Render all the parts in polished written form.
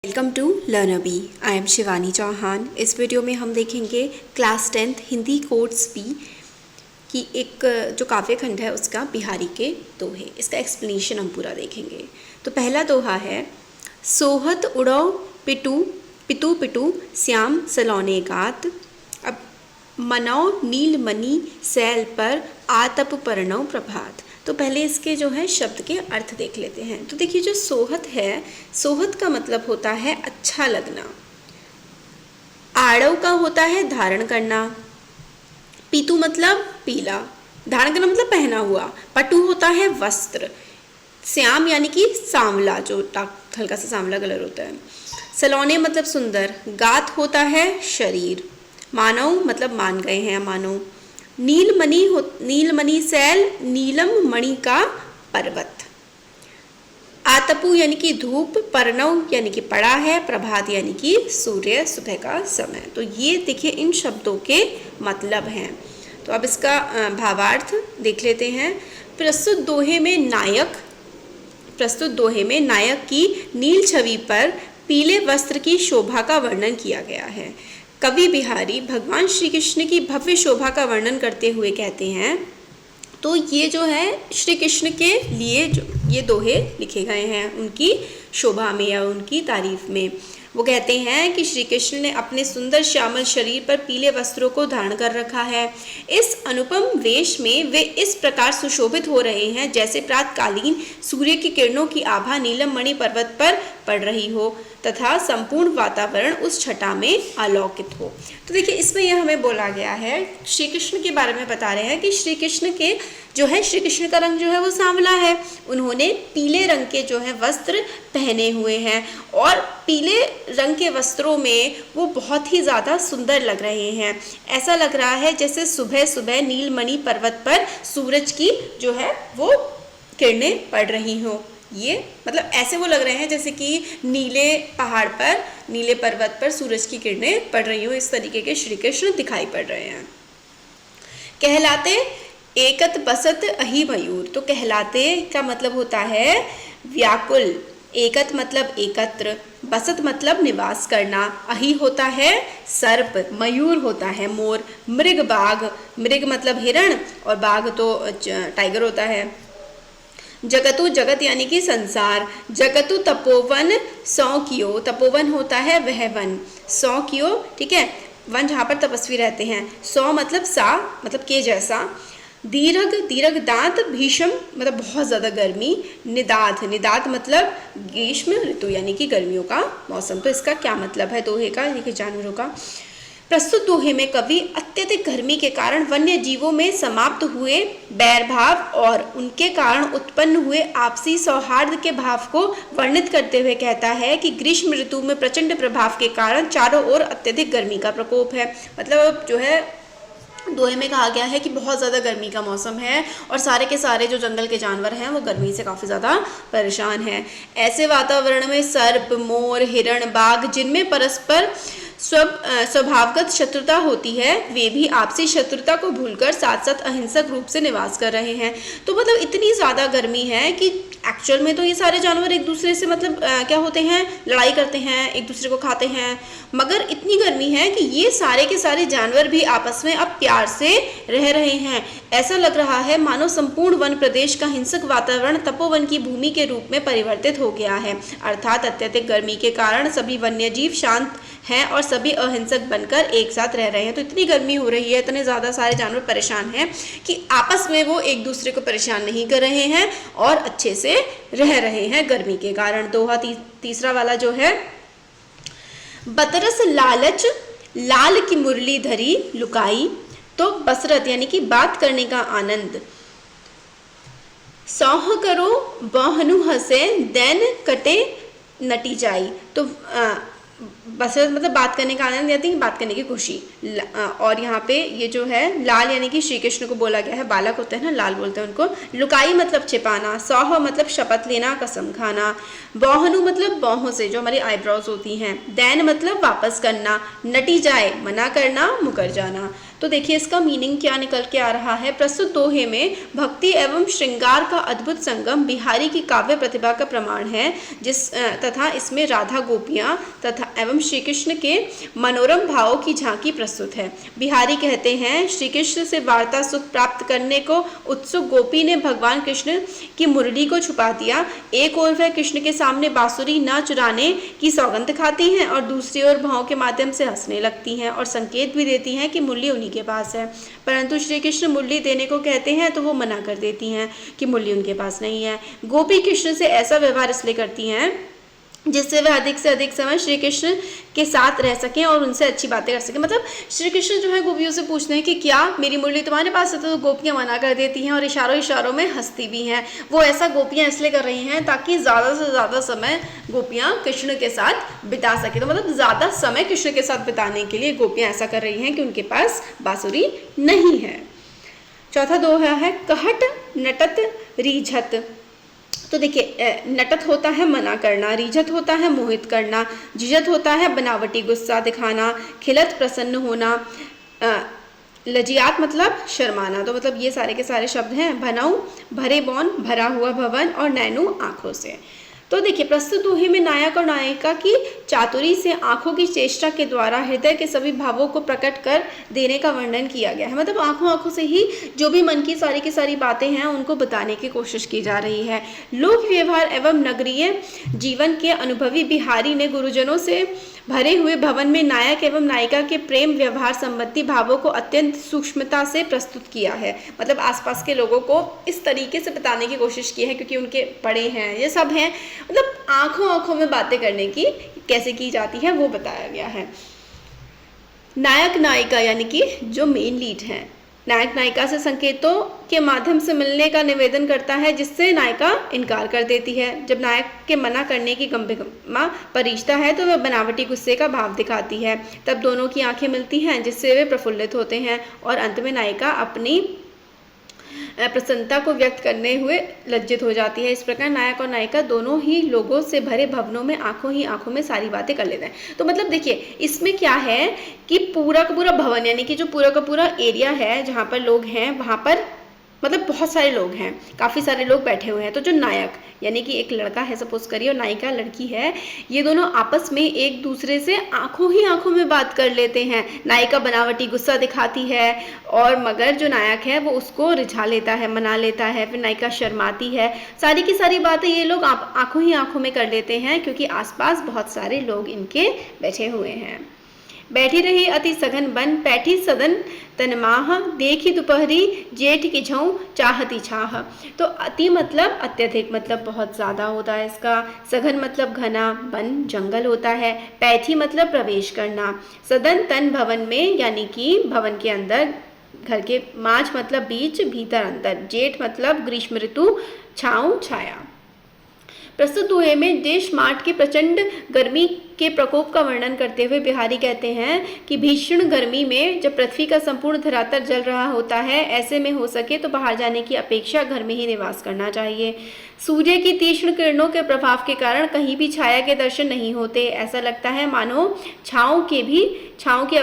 Welcome to Learner Bee. I am Shivani Chauhan. इस video में हम देखेंगे class 10th Hindi course B की एक जो काव्य खंड है उसका बिहारी के दोहे। इसका एक्सप्लेनेशन हम पूरा देखेंगे। तो पहला दोहा है, सोहत उड़ो पिटू पिटू पिटू श्याम सलोने गात। अब मनौ नील मणि सैल पर आतप परनौ प्रभात। तो पहले इसके जो है शब्द के अर्थ देख लेते हैं। तो देखिए, जो सोहत है, सोहत का मतलब होता है अच्छा लगना। आड़व का होता है धारण करना। पीतू मतलब पीला, धारण करना मतलब पहना हुआ। पटु होता है वस्त्र। श्याम यानी कि सांवला, जो हल्का सा सांवला कलर होता है। सलोने मतलब सुंदर। गात होता है शरीर। मानव मतलब मान गए हैं, मानो। नीलमणि सैल, नीलम मणि का पर्वत। आतपु यानी कि धूप, परनव यानी कि पड़ा है, प्रभात यानी कि सूर्य, सुबह का समय। तो ये देखिए इन शब्दों के मतलब हैं। तो अब इसका भावार्थ देख लेते हैं। प्रस्तुत दोहे में नायक की नील छवि पर पीले वस्त्र की शोभा का वर्णन किया गया है। कवि बिहारी भगवान श्री कृष्ण की भव्य शोभा का वर्णन करते हुए कहते हैं, तो ये जो है श्री कृष्ण के लिए जो ये दोहे लिखे गए हैं उनकी शोभा में या उनकी तारीफ में। वो कहते हैं कि श्री कृष्ण ने अपने सुंदर श्यामल शरीर पर पीले वस्त्रों को धारण कर रखा है। इस अनुपम वेश में वे इस प्रकार सुशोभित हो रहे हैं जैसे प्रातकालीन सूर्य की किरणों की आभा नीलम मणि पर्वत पर पड़ रही हो तथा संपूर्ण वातावरण उस छटा में अलौकित हो। तो देखिए, इसमें यह हमें बोला गया है, श्री कृष्ण के बारे में बता रहे हैं कि श्री कृष्ण के जो है, श्री कृष्ण का रंग जो है वो सांवला है। उन्होंने पीले रंग के जो है वस्त्र पहने हुए हैं और पीले रंग के वस्त्रों में वो बहुत ही ज़्यादा सुंदर लग रहे हैं। ऐसा लग रहा है जैसे सुबह सुबह नीलमणि पर्वत पर सूरज की जो है वो किरणें पड़ रही हों। ये मतलब ऐसे वो लग रहे हैं जैसे कि नीले पहाड़ पर, नीले पर्वत पर सूरज की किरणें पड़ रही हो। इस तरीके के श्री कृष्ण दिखाई पड़ रहे हैं। कहलाते एकत बसत अहि मयूर। तो कहलाते का मतलब होता है व्याकुल। एकत मतलब एकत्र, बसत मतलब निवास करना, अहि होता है सर्प, मयूर होता है मोर, मृग बाघ, मृग मतलब हिरण और बाघ तो टाइगर होता है। जगतु जगत यानी कि संसार। जगतु तपोवन सौ कियो। तपोवन होता है वह वन। 100 कियो, ठीक है, वन जहाँ पर तपस्वी रहते हैं। 100 मतलब सा मतलब के जैसा। दीर्घ दांत, भीषम मतलब बहुत ज़्यादा गर्मी। निदात मतलब ग्रीष्म ऋतु यानी कि गर्मियों का मौसम। तो इसका क्या मतलब है दोहे का, देखिए जानवरों का। प्रस्तुत दोहे में कवि अत्यधिक गर्मी के कारण वन्य जीवों में समाप्त हुए बैरभाव और उनके कारण उत्पन्न हुए आपसी सौहार्द के भाव को वर्णित करते हुए कहता है कि ग्रीष्म ऋतु में प्रचंड प्रभाव के कारण चारों ओर अत्यधिक गर्मी का प्रकोप है। मतलब जो है दोहे में कहा गया है कि बहुत ज़्यादा गर्मी का मौसम है और सारे के सारे जो जंगल के जानवर हैं वो गर्मी से काफ़ी ज़्यादा परेशान हैं। ऐसे वातावरण में सर्प, मोर, हिरण, बाघ जिनमें परस्पर स्वभावगत शत्रुता होती है, वे भी आपसी शत्रुता को भूलकर साथ साथ अहिंसक रूप से निवास कर रहे हैं। तो मतलब इतनी ज़्यादा गर्मी है कि एक्चुअल में तो ये सारे जानवर एक दूसरे से मतलब क्या होते हैं, लड़ाई करते हैं, एक दूसरे को खाते हैं। मगर इतनी गर्मी है कि ये सारे के सारे जानवर भी आपस में अब प्यार से रह रहे हैं। ऐसा लग रहा है मानो संपूर्ण वन प्रदेश का हिंसक वातावरण तपोवन की भूमि के रूप में परिवर्तित हो गया है। अर्थात अत्यधिक गर्मी के कारण सभी वन्यजीव शांत हैं और सभी अहिंसक बनकर एक साथ रह रहे हैं। तो इतनी गर्मी हो रही है, इतने ज़्यादा सारे जानवर परेशान हैं कि आपस में वो एक दूसरे को परेशान नहीं कर रहे हैं और अच्छे से रह रहे हैं गर्मी के कारण। दोहा तीसरा वाला जो है, बतरस लालच लाल की मुरली धरी लुकाई। तो बसरत यानी कि बात करने का आनंद। सौह करो बहनु हंसे दैन कटे नटी जाई। तो बसरत मतलब बात करने का आनंद यानी कि बात करने की खुशी। और यहाँ पे ये जो है लाल यानी कि श्री कृष्ण को बोला गया है। बालक होते हैं ना, लाल बोलते हैं उनको। लुकाई मतलब छिपाना। सौह मतलब शपथ लेना, कसम खाना। बौहनु मतलब बाहों से, जो हमारी आईब्रोज होती हैं। दैन मतलब वापस करना। नटी जाए मना करना, मुकर जाना। तो तो देखिए इसका मीनिंग क्या निकल के आ रहा है। प्रस्तुत दोहे में भक्ति एवं श्रृंगार का अद्भुत संगम बिहारी की काव्य प्रतिभा का प्रमाण है, तथा इसमें राधा गोपियाँ तथा एवं श्री कृष्ण के मनोरम भावों की झांकी प्रस्तुत है। बिहारी कहते हैं, श्री कृष्ण से वार्ता सुख प्राप्त करने को उत्सुक गोपी ने भगवान कृष्ण की मुरली को छुपा दिया। एक ओर वह कृष्ण के सामने बांसुरी न चुराने की सौगंध खाती हैं और दूसरी ओर भावों के माध्यम से हंसने लगती हैं और संकेत भी देती हैं कि मुरली उन्हीं के पास है। परंतु श्री कृष्ण मुरली देने को कहते हैं तो वो मना कर देती हैं कि मुरली उनके पास नहीं है। गोपी कृष्ण से ऐसा व्यवहार इसलिए करती हैं जिससे वह अधिक से अधिक समय श्री कृष्ण के साथ रह सकें और उनसे अच्छी बातें कर सकें। मतलब श्री कृष्ण जो है गोपियों से पूछते हैं कि क्या मेरी मुरली तुम्हारे पास है, तो गोपियां मना कर देती हैं और इशारों इशारों में हंसती भी हैं। वो ऐसा गोपियां इसलिए कर रही हैं ताकि ज़्यादा से ज़्यादा समय गोपियां कृष्ण के साथ बिता सकें। तो मतलब ज़्यादा समय कृष्ण के साथ बिताने के लिए गोपियाँ ऐसा कर रही हैं कि उनके पास बांसुरी नहीं है। चौथा दोहा है कहट नटत रीझत। तो देखिए नटत होता है मना करना, रीझत होता है मोहित करना, झिझत होता है बनावटी गुस्सा दिखाना, खिलत प्रसन्न होना, लजियात मतलब शर्माना। तो मतलब ये सारे के सारे शब्द हैं। भनऊ भरे बौन, भरा हुआ भवन और नैनू आँखों से। तो देखिए प्रस्तुत दोहे में नायक और नायिका की चातुरी से आंखों की चेष्टा के द्वारा हृदय के सभी भावों को प्रकट कर देने का वर्णन किया गया है। मतलब आंखों से ही जो भी मन की सारी बातें हैं उनको बताने की कोशिश की जा रही है। लोक व्यवहार एवं नगरीय जीवन के अनुभवी बिहारी ने गुरुजनों से भरे हुए भवन में नायक एवं नायिका के प्रेम व्यवहार संबंधी भावों को अत्यंत सूक्ष्मता से प्रस्तुत किया है। मतलब आसपास के लोगों को इस तरीके से बताने की कोशिश की है क्योंकि उनके बड़े हैं, ये सब हैं। मतलब आंखों में बातें करने की कैसे की जाती है वो बताया गया है। नायक नायिका यानी कि जो मेन लीड है, नायक नायिका से संकेतों के माध्यम से मिलने का निवेदन करता है जिससे नायिका इनकार कर देती है। जब नायक के मना करने की गंभीरमा परिचता है तो वह बनावटी गुस्से का भाव दिखाती है। तब दोनों की आंखें मिलती हैं जिससे वे प्रफुल्लित होते हैं और अंत में नायिका अपनी प्रसन्नता को व्यक्त करने हुए लज्जित हो जाती है। इस प्रकार नायक और नायिका दोनों ही लोगों से भरे भवनों में आंखों में सारी बातें कर लेते हैं। तो मतलब देखिए इसमें क्या है कि पूरा का पूरा भवन यानी कि जो पूरा का पूरा एरिया है जहाँ पर लोग हैं वहाँ पर मतलब बहुत सारे लोग हैं, काफ़ी सारे लोग बैठे हुए हैं। तो जो नायक यानी कि एक लड़का है सपोज करिए और नायिका लड़की है, ये दोनों आपस में एक दूसरे से आंखों में बात कर लेते हैं। नायिका बनावटी गुस्सा दिखाती है और मगर जो नायक है वो उसको रिझा लेता है, मना लेता है। फिर नायिका शर्माती है। सारी की सारी बातें ये लोग आंखों में कर लेते हैं क्योंकि आसपास बहुत सारे लोग इनके बैठे हुए हैं। बैठी रही अति सघन बन पैठी सदन तनमाह, देखी दोपहरी जेठ की झों चाहती छाह। तो अति मतलब अत्यधिक, मतलब बहुत ज़्यादा होता है इसका। सघन मतलब घना, वन जंगल होता है। पैठी मतलब प्रवेश करना। सदन तन भवन में यानी कि भवन के अंदर, घर के। माझ मतलब बीच, भीतर अंदर। जेठ मतलब ग्रीष्म ऋतु, छाँव छाया। प्रस्तुत दोहे में देश माठ की प्रचंड गर्मी के प्रकोप का वर्णन करते हुए बिहारी कहते हैं कि भीषण गर्मी में जब पृथ्वी का संपूर्ण धरातल जल रहा होता है, ऐसे में हो सके तो बाहर जाने की अपेक्षा घर में ही निवास करना चाहिए। सूर्य की तीक्ष्ण किरणों के प्रभाव के कारण कहीं भी छाया के दर्शन नहीं होते। ऐसा लगता है मानो छाँव में भी छाँव की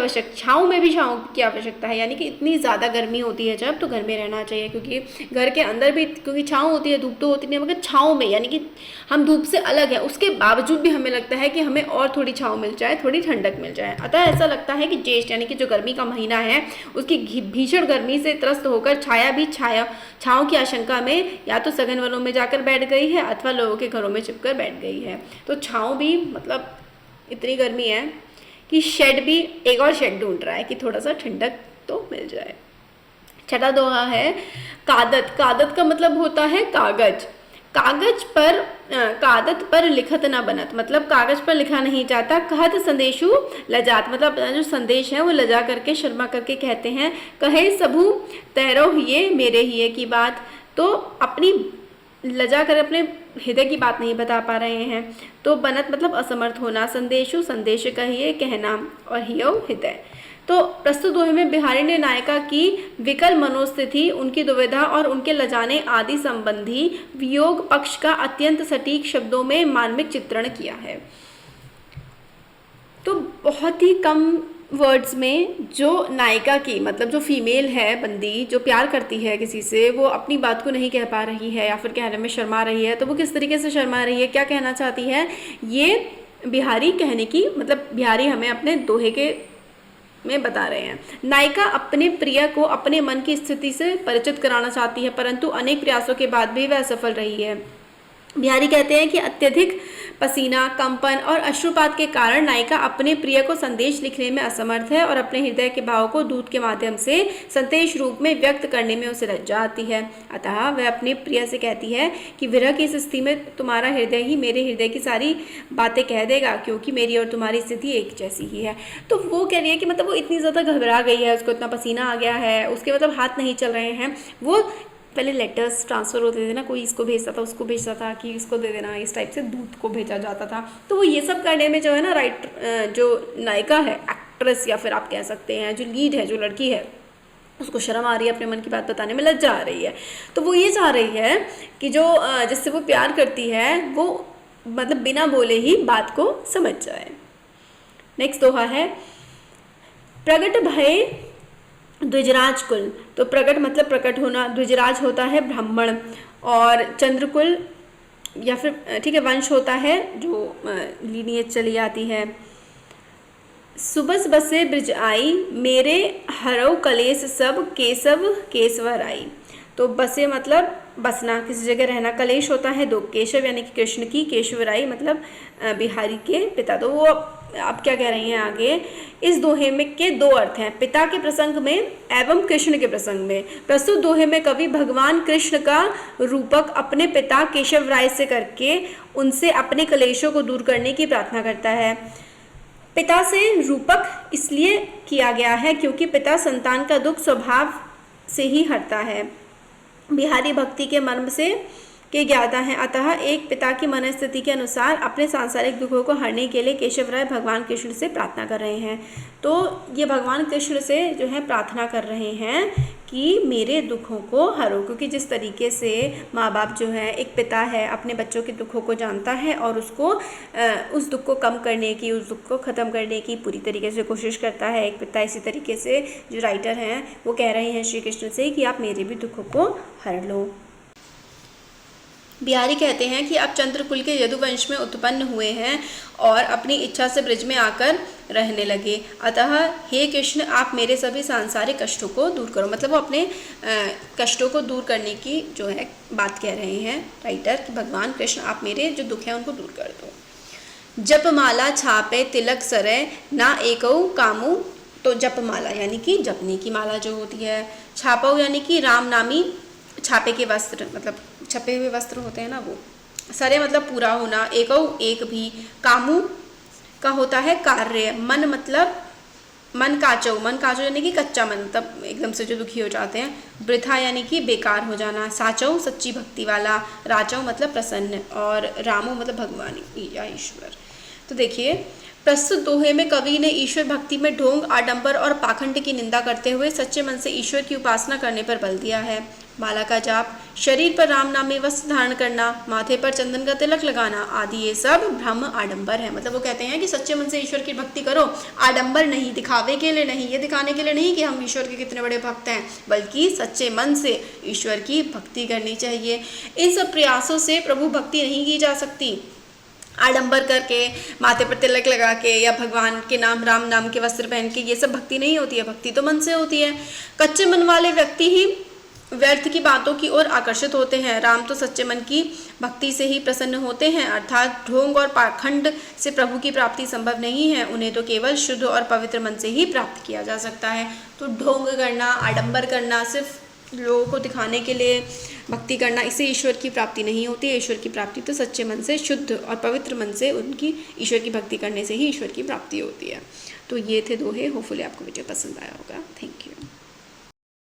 आवश्यकता है। यानी कि इतनी ज़्यादा गर्मी होती है जब, तो घर में रहना चाहिए क्योंकि घर के अंदर भी क्योंकि छाँव होती है, धूप तो होती नहीं, मगर छाँव में यानी कि हम धूप से अलग है, उसके बावजूद भी हमें लगता है कि हमें और थोड़ी छाँव मिल जाए, थोड़ी ठंडक मिल जाए। अतः ऐसा लगता है कि ज्येष्ठ यानी कि जो गर्मी का महीना है उसकी भीषण गर्मी से त्रस्त होकर छाँव की आशंका में या तो सघन वनों में जाकर बैठ गई है अथवा लोगों के घरों में छिपकर बैठ गई है। तो छाँव भी मतलब इतनी गर्मी है कि एक और शेड ढूंढ रहा है कि थोड़ा सा ठंडक तो मिल जाए। छठा दोहा है कादत। कादत का मतलब होता है कागज। कादत पर लिखत न बनत, मतलब कागज पर लिखा नहीं जाता। कहत संदेशु लजात, मतलब जो संदेश है वो लजा करके शर्मा करके कहते हैं। कहे सबू तैरो हिये मेरे हिये की बात, तो अपनी लजा कर अपने हृदय की बात नहीं बता पा रहे हैं। तो बनत मतलब असमर्थ होना। संदेशु संदेश कहिए कहना और हियो हृदय। तो प्रस्तुत दोहे में बिहारी ने नायिका की विकल मनोस्थिति, उनकी दुविधा और उनके लजाने आदि संबंधी वियोग पक्ष का अत्यंत सटीक शब्दों में मार्मिक चित्रण किया है। तो बहुत ही कम वर्ड्स में जो नायिका की मतलब जो फीमेल है बंदी जो प्यार करती है किसी से, वो अपनी बात को नहीं कह पा रही है या फिर कहने में शर्मा रही है, तो वो किस तरीके से शर्मा रही है, क्या कहना चाहती है, ये बिहारी कहने की मतलब बिहारी हमें अपने दोहे के में बता रहे हैं। नायिका अपने प्रिय को अपने मन की स्थिति से परिचित कराना चाहती है, परंतु अनेक प्रयासों के बाद भी वह असफल रही है। बिहारी कहते हैं कि अत्यधिक पसीना, कंपन और अश्रुपात के कारण नायिका अपने प्रिय को संदेश लिखने में असमर्थ है और अपने हृदय के भाव को दूत के माध्यम से संदेश रूप में व्यक्त करने में उसे लज्जा आती है। अतः वह अपने प्रिय से कहती है कि विरह की इस स्थिति में तुम्हारा हृदय ही मेरे हृदय की सारी बातें कह देगा, क्योंकि मेरी और तुम्हारी स्थिति एक जैसी ही है। तो वो कह रही है कि मतलब वो इतनी ज़्यादा घबरा गई है, उसको इतना पसीना आ गया है, उसके मतलब हाथ नहीं चल रहे हैं। वो पहले लेटर्स ट्रांसफ़र होते थे ना, कोई इसको भेजता था उसको भेजता था कि इसको दे देना, इस टाइप से दूध को भेजा जाता था। तो वो ये सब करने में जो है ना जो नायिका है, एक्ट्रेस या फिर आप कह सकते हैं जो लीड है, जो लड़की है, उसको शर्म आ रही है, अपने मन की बात बताने में लज्जा आ रही है। तो वो ये चाह रही है कि जो जिससे वो प्यार करती है वो मतलब बिना बोले ही बात को समझ जाए। नेक्स्ट दोहा है, प्रगट भय द्विजराज कुल। तो प्रगट मतलब प्रकट होना, द्विजराज होता है ब्राह्मण, और चंद्रकुल या फिर ठीक है वंश होता है जो लीनियज चली आती है। सुबस बसे ब्रिज आई, मेरे हरव कलेस सब, केशव केशवर आई। तो बसे मतलब बसना, किसी जगह रहना। कलेश होता है दो, केशव यानी कि कृष्ण की, केशवराई मतलब बिहारी के पिता। तो वो आप क्या कह रही हैं आगे, इस दोहे में के दो अर्थ हैं, पिता के प्रसंग में एवं कृष्ण के प्रसंग में। प्रस्तुत दोहे में कवि भगवान कृष्ण का रूपक अपने पिता केशव राय से करके उनसे अपने कलेशों को दूर करने की प्रार्थना करता है। पिता से रूपक इसलिए किया गया है क्योंकि पिता संतान का दुख स्वभाव से ही हरता है। बिहारी भक्ति के मर्म से के ज्ञाता हैं, अतः एक पिता की मनस्थिति के अनुसार अपने सांसारिक दुखों को हरने के लिए केशव राय भगवान कृष्ण से प्रार्थना कर रहे हैं। तो ये भगवान कृष्ण से जो है प्रार्थना कर रहे हैं कि मेरे दुखों को हरो, क्योंकि जिस तरीके से माँ बाप जो है, एक पिता है अपने बच्चों के दुखों को जानता है और उसको उस दुख को कम करने की, उस दुख को ख़त्म करने की पूरी तरीके से कोशिश करता है एक पिता। इसी तरीके से जो राइटर हैं वो कह रहे हैं श्री कृष्ण से कि आप मेरे भी दुखों को हर लो। बिहारी कहते हैं कि आप चंद्रकुल के यदुवंश में उत्पन्न हुए हैं और अपनी इच्छा से ब्रज में आकर रहने लगे, अतः हे कृष्ण आप मेरे सभी सांसारिक कष्टों को दूर करो। मतलब वो अपने कष्टों को दूर करने की जो है बात कह रहे हैं राइटर कि भगवान कृष्ण आप मेरे जो दुख हैं उनको दूर कर दो। जप माला छापे तिलक सरे ना एकौ कामू। तो जप माला यानी कि जपने की माला जो होती है, छापो यानी कि राम नामी छापे के वस्त्र, मतलब छपे हुए वस्त्र होते हैं ना वो। सरे मतलब पूरा होना, एकौ एक भी, कामू का होता है कार्य, मन मतलब मन काचो, मन काचो यानी कि कच्चा मन, तब एकदम से जो दुखी हो जाते हैं। वृथा यानी कि बेकार हो जाना, साचो सच्ची भक्ति वाला, राचो मतलब प्रसन्न, और रामो मतलब भगवान या ईश्वर। तो देखिए प्रस्तुत दोहे में कवि ने ईश्वर भक्ति में ढोंग, आडंबर और पाखंड की निंदा करते हुए सच्चे मन से ईश्वर की उपासना करने पर बल दिया है। माला का जाप, शरीर पर राम नामी वस्त्र धारण करना, माथे पर चंदन का तिलक लगाना आदि ये सब भ्रम आडंबर है। मतलब वो कहते हैं कि सच्चे मन से ईश्वर की भक्ति करो, आडंबर नहीं, दिखावे के लिए नहीं, ये दिखाने के लिए नहीं कि हम ईश्वर के कितने बड़े भक्त हैं, बल्कि सच्चे मन से ईश्वर की भक्ति करनी चाहिए। इन सब प्रयासों से प्रभु भक्ति नहीं की जा सकती। आडंबर करके, माथे पर तिलक लगा के या भगवान के नाम, राम नाम के वस्त्र पहन के, ये सब भक्ति नहीं होती है। भक्ति तो मन से होती है। कच्चे मन वाले व्यक्ति ही व्यर्थ की बातों की ओर आकर्षित होते हैं। राम तो सच्चे मन की भक्ति से ही प्रसन्न होते हैं, अर्थात ढोंग और पाखंड से प्रभु की प्राप्ति संभव नहीं है। उन्हें तो केवल शुद्ध और पवित्र मन से ही प्राप्त किया जा सकता है। तो ढोंग करना, आडंबर करना, सिर्फ लोगों को दिखाने के लिए भक्ति करना, इससे ईश्वर की प्राप्ति नहीं होती है। ईश्वर की प्राप्ति तो सच्चे मन से, शुद्ध और पवित्र मन से उनकी ईश्वर की भक्ति करने से ही ईश्वर की प्राप्ति होती है। तो ये थे दोहे। होपफुली आपको वीडियो पसंद आया होगा। Thank you.